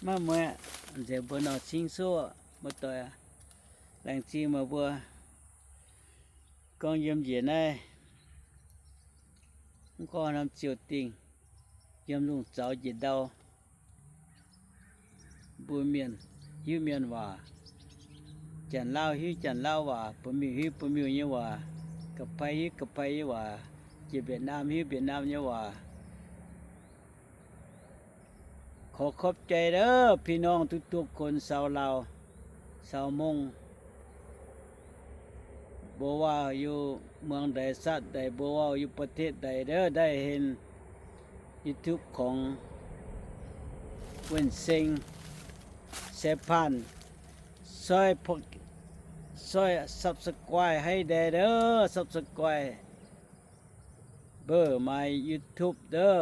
mà mẹ giờ bữa nó sinh số một tuổi đang chi mà bữa con yếm gì này không có làm chiều tình yếm luôn cháu gì đâu bữa miền hiu miền và chẳng lao và bữa miền như và cặp phải như và chỉ Việt Nam như vàขอขอบใจเด้อพี่น้องทุกๆคนชาวลาวชาวมงบ่ว่าอยู่เมืองใดชาติใดบ่ว่าอยู่ประเทศใดเด้อได้เห็น YouTube ของเวินเซ็งเซพันซอย Subscribe ให้ได้เด้อ Subscribe เบอร์ My YouTube เด้อ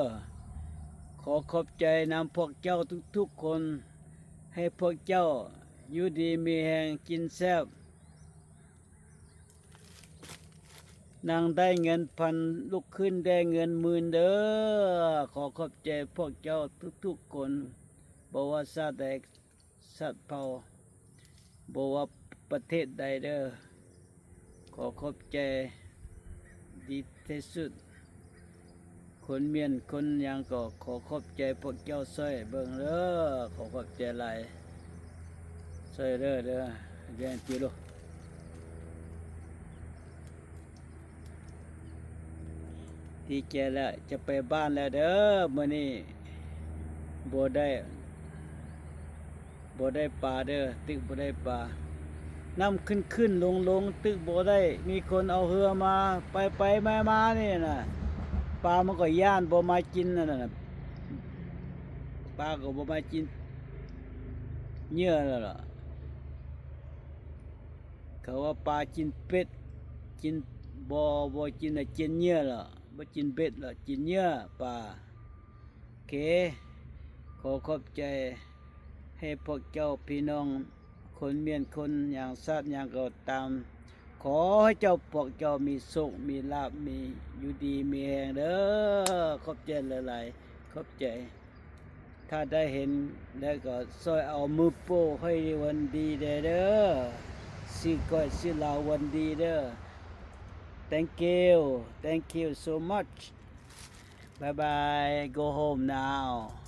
ขอขอบใจนำพวกเจ้าทุกๆคนให้พวกเจ้าอยู่ดีมีแห่งกินแซ่บนางได้เงินพันลุกขึ้นได้เงินหมื่นเด้อขอขอบใจพวกเจ้าทุกๆคนบ่ว่าชาติใดชาติเผ่าบ่ว่าประเทศใดเด้อขอขอบใจดีที่สุดคนเมียนคนยังก็ขอขอบใจพวกเจ้าช่วยเบิ่งเด้อขอขอบใจหลายช่วยเด้อเรียนจิโลดีใจแล้วจะไปบ้านแล้วเด้อมื้อนี้บ่ได้ปลาเด้อตึกบ่ได้ปลาน้ำขึ้นลงตึกบ่ได้มีคนเอาเรือมาไปมานี่น่ะปลามันก็ย่านบ่มากินนั่นน่ะปลาก็บ่มากินเหยื่อแล้วล่ะเขาว่าปลากินเป็ดกินบ่กินน่ะกินเหยื่อล่ะบ่กินเป็ดล่ะกินเหยื่อปลาโอเคขอขอบใจให้พวกเจ้าพี่น้องคนเมียนคนอย่างชาติอย่างก็ตามขอให้เจ้าพวกเจ้ามีสุขมีลาภมีอยู่ดีมีแห่งเด้อขอบใจหลายๆขอบใจถ้าได้เห็นแล้วก็ช่วยเอามือโป้ให้วันดีเด้อสิก้อยสิลาววันดีเด้อ thank you so much bye bye go home now